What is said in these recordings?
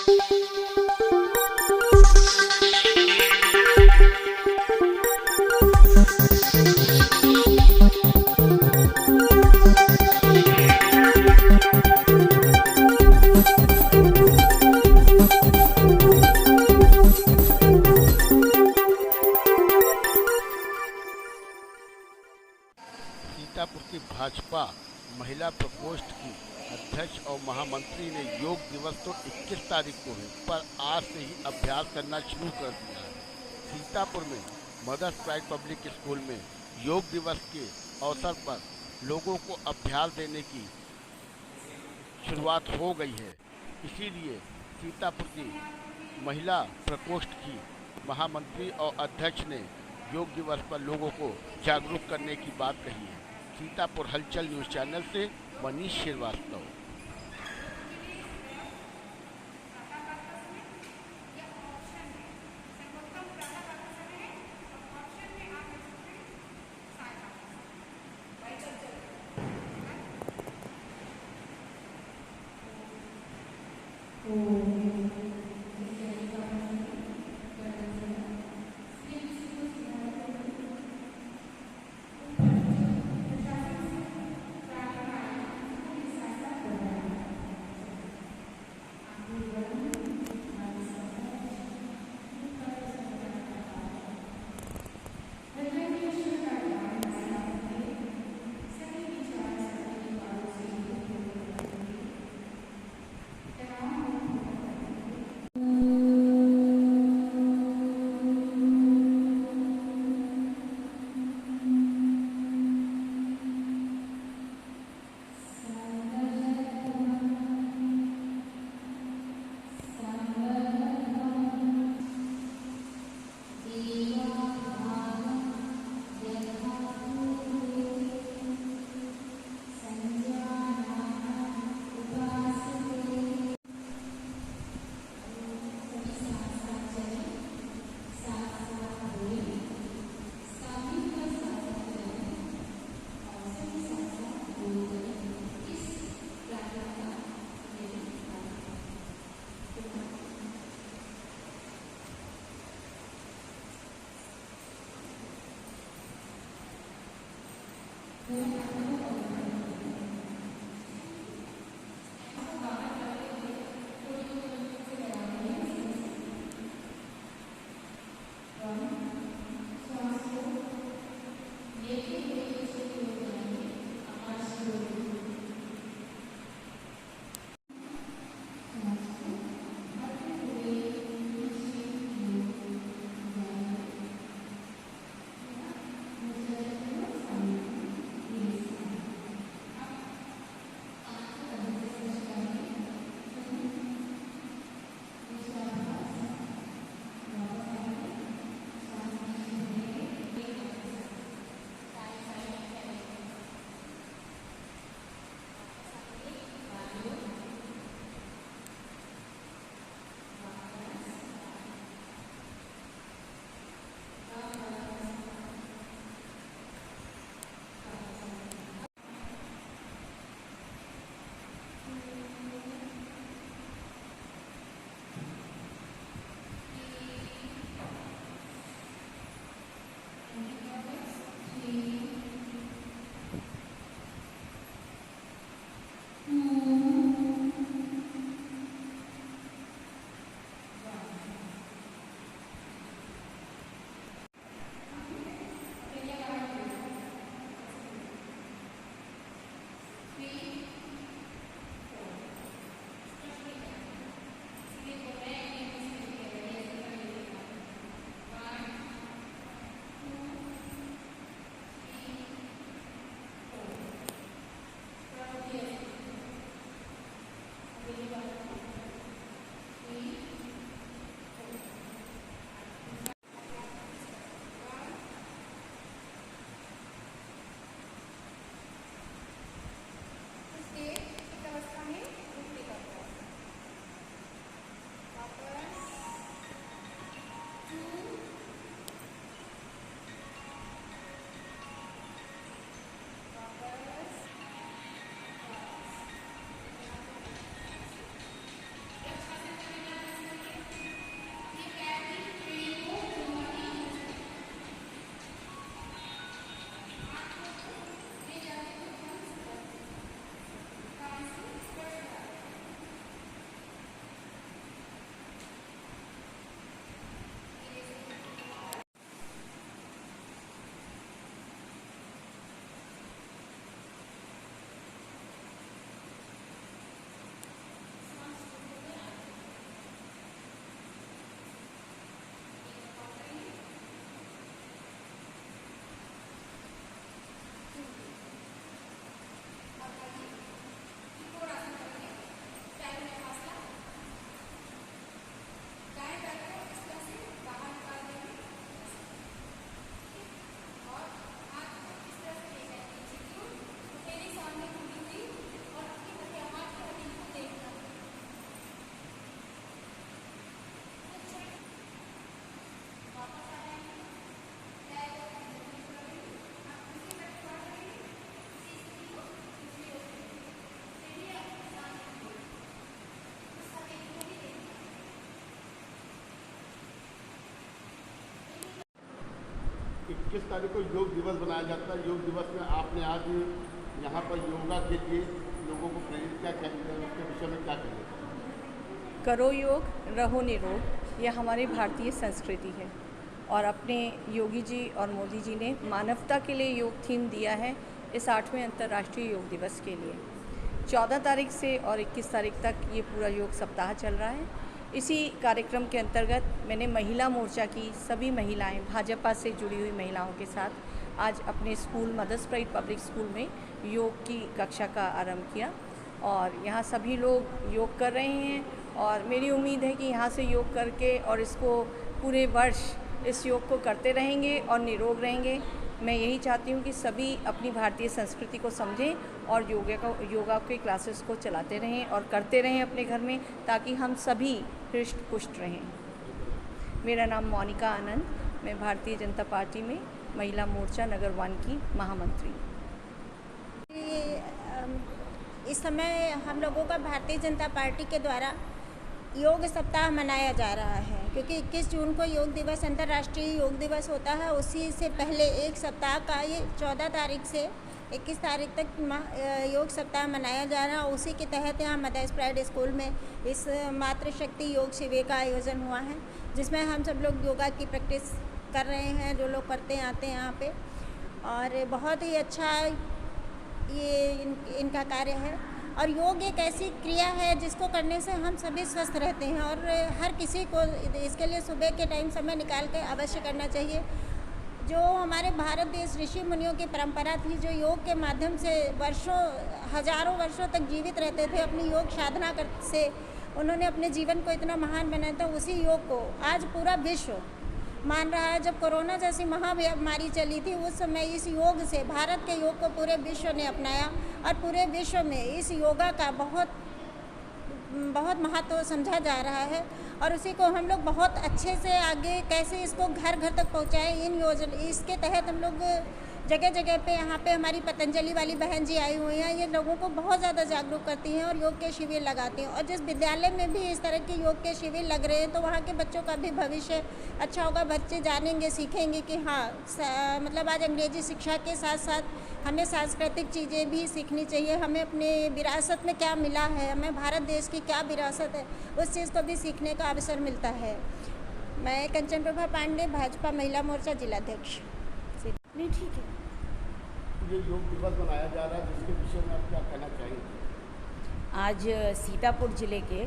सीतापुर की भाजपा महिला प्रकोष्ठ की अध्यक्ष और महामंत्री ने योग दिवस तो 21 तारीख को है, पर आज से ही अभ्यास करना शुरू कर दिया है। सीतापुर में मदर्स प्राइड पब्लिक स्कूल में योग दिवस के अवसर पर लोगों को अभ्यास देने की शुरुआत हो गई है। इसीलिए सीतापुर की महिला प्रकोष्ठ की महामंत्री और अध्यक्ष ने योग दिवस पर लोगों को जागरूक करने की बात कही है। सीतापुर हलचल न्यूज़ चैनल से मनीष श्रीवास्तव। 21 तारीख को योग दिवस बनाया जाता है। योग दिवस में आपने आज यहाँ पर योगा के लिए लोगों को प्रेरित क्या करेंगे, उसके विषय में क्या करेंगे? करो योग, रहो निरोग, यह हमारी भारतीय संस्कृति है और अपने योगी जी और मोदी जी ने मानवता के लिए योग थीम दिया है इस 8वें अंतर्राष्ट्रीय योग दिवस के लिए। 14 तारीख से और 21 तारीख तक ये पूरा योग सप्ताह चल रहा है। इसी कार्यक्रम के अंतर्गत मैंने महिला मोर्चा की सभी महिलाएं, भाजपा से जुड़ी हुई महिलाओं के साथ आज अपने school Mother's Pride Public School में योग की कक्षा का आरंभ किया और यहाँ सभी लोग योग कर रहे हैं और मेरी उम्मीद है कि यहाँ से योग करके और इसको पूरे वर्ष इस योग को करते रहेंगे और निरोग रहेंगे। मैं यही चाहती हूँ कि सभी अपनी भारतीय संस्कृति को समझें और योगा के क्लासेस को चलाते रहें और करते रहें अपने घर में, ताकि हम सभी हृष्ट पुष्ट रहें। मेरा नाम मोनिका आनंद, मैं भारतीय जनता पार्टी में महिला मोर्चा नगर 1 की महामंत्री। इस समय हम लोगों का भारतीय जनता पार्टी के द्वारा योग सप्ताह मनाया जा रहा है, क्योंकि 21 जून को योग दिवस, अंतर्राष्ट्रीय योग दिवस होता है। उसी से पहले एक सप्ताह का ये 14 तारीख से 21 तारीख तक योग सप्ताह मनाया जा रहा है। उसी के तहत यहाँ मदर्स प्राइड स्कूल में इस मातृशक्ति योग शिविर का आयोजन हुआ है, जिसमें हम सब लोग योगा की प्रैक्टिस कर रहे हैं, जो लोग करते आते हैं यहाँ पे, और बहुत ही अच्छा ये इनका कार्य है। और योग एक ऐसी क्रिया है जिसको करने से हम सभी स्वस्थ रहते हैं और हर किसी को इसके लिए सुबह के टाइम समय निकाल कर अवश्य करना चाहिए। जो हमारे भारत देश ऋषि मुनियों की परंपरा थी, जो योग के माध्यम से हजारों वर्षों तक जीवित रहते थे, अपनी योग साधना से उन्होंने अपने जीवन को इतना महान बनाया था। उसी योग को आज पूरा विश्व मान रहा है। जब कोरोना जैसी महामारी चली थी, उस समय इस योग से, भारत के योग को पूरे विश्व ने अपनाया और पूरे विश्व में इस योगा का बहुत महत्व समझा जा रहा है और उसी को हम लोग बहुत अच्छे से आगे कैसे इसको घर घर तक पहुँचाएँ, इसके तहत हम लोग जगह जगह पे, यहाँ पे हमारी पतंजलि वाली बहन जी आई हुई हैं, ये लोगों को बहुत ज़्यादा जागरूक करती हैं और योग के शिविर लगाती हैं। और जिस विद्यालय में भी इस तरह के योग के शिविर लग रहे हैं, तो वहाँ के बच्चों का भी भविष्य अच्छा होगा। बच्चे जानेंगे, सीखेंगे कि हाँ, मतलब आज अंग्रेजी शिक्षा के साथ साथ हमें सांस्कृतिक चीज़ें भी सीखनी चाहिए। हमें अपने विरासत में क्या मिला है, हमें भारत देश की क्या विरासत है, उस चीज़ को भी सीखने का अवसर मिलता है। मैं कंचन प्रभा पांडे, भाजपा महिला मोर्चा जिलाध्यक्ष। नहीं, ठीक है। ये योग दिवस बनाया जा रहा है, जिसके विषय में आप क्या कहना चाहेंगे? आज सीतापुर ज़िले के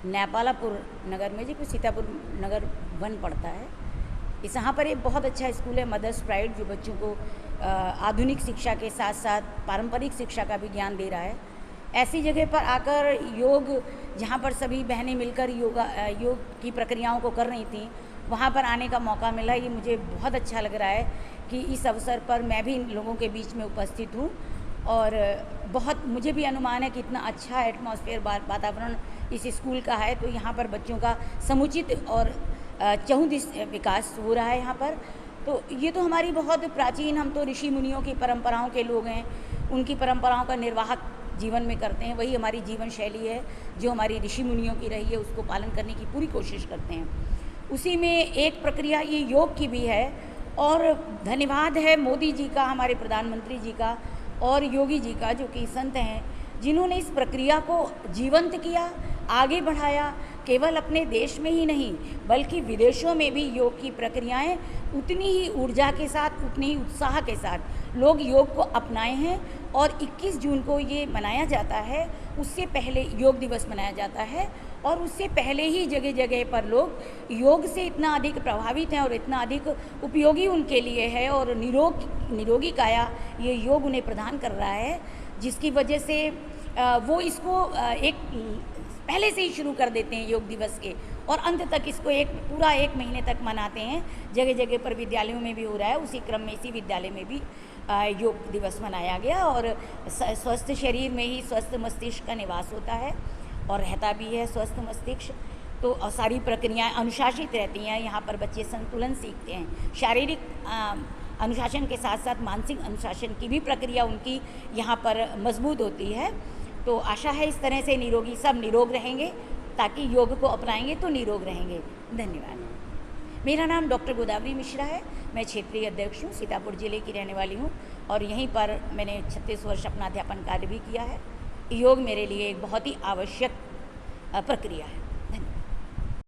नेपालापुर नगर में, जो सीतापुर नगर 1 पड़ता है, इस यहाँ पर एक बहुत अच्छा स्कूल है मदर्स प्राइड, जो बच्चों को आधुनिक शिक्षा के साथ साथ पारंपरिक शिक्षा का भी ज्ञान दे रहा है। ऐसी जगह पर आकर योग, जहाँ पर सभी बहनें मिलकर योग की प्रक्रियाओं को कर रही थीं, वहाँ पर आने का मौका मिला। ये मुझे बहुत अच्छा लग रहा है कि इस अवसर पर मैं भी इन लोगों के बीच में उपस्थित हूँ और बहुत मुझे भी अनुमान है कि इतना अच्छा एटमॉस्फेयर, वातावरण इस स्कूल का है, तो यहाँ पर बच्चों का समुचित और चहुंदिश विकास हो रहा है यहाँ पर। तो ये तो हमारी बहुत प्राचीन, हम तो ऋषि मुनियों की परंपराओं के लोग हैं, उनकी परंपराओं का निर्वाह जीवन में करते हैं, वही हमारी जीवन शैली है जो हमारी ऋषि मुनियों की रही है, उसको पालन करने की पूरी कोशिश करते हैं। उसी में एक प्रक्रिया ये योग की भी है और धन्यवाद है मोदी जी का, हमारे प्रधानमंत्री जी का और योगी जी का, जो कि संत हैं, जिन्होंने इस प्रक्रिया को जीवंत किया, आगे बढ़ाया। केवल अपने देश में ही नहीं बल्कि विदेशों में भी योग की प्रक्रियाएं उतनी ही ऊर्जा के साथ, उतनी ही उत्साह के साथ लोग योग को अपनाए हैं और 21 जून को ये मनाया जाता है। उससे पहले योग दिवस मनाया जाता है और उससे पहले ही जगह जगह पर लोग योग से इतना अधिक प्रभावित हैं और इतना अधिक उपयोगी उनके लिए है और निरोगी काया ये योग उन्हें प्रदान कर रहा है, जिसकी वजह से वो इसको एक पहले से ही शुरू कर देते हैं योग दिवस के और अंत तक इसको पूरा 1 महीने तक मनाते हैं। जगह जगह पर विद्यालयों में भी हो रहा है, उसी क्रम में इसी विद्यालय में भी योग दिवस मनाया गया और स्वस्थ शरीर में ही स्वस्थ मस्तिष्क का निवास होता है और रहता भी है स्वस्थ मस्तिष्क। तो सारी प्रक्रियाएं अनुशासित रहती हैं। यहाँ पर बच्चे संतुलन सीखते हैं, शारीरिक अनुशासन के साथ साथ मानसिक अनुशासन की भी प्रक्रिया उनकी यहाँ पर मजबूत होती है। तो आशा है इस तरह से निरोगी सब निरोग रहेंगे, ताकि योग को अपनाएंगे तो निरोग रहेंगे। धन्यवाद। मेरा नाम डॉक्टर गोदावरी मिश्रा है। मैं क्षेत्रीय अध्यक्ष हूँ, सीतापुर जिले की रहने वाली हूँ और यहीं पर मैंने 36 वर्ष अपना अध्यापन कार्य भी किया है। योग मेरे लिए एक बहुत ही आवश्यक प्रक्रिया है।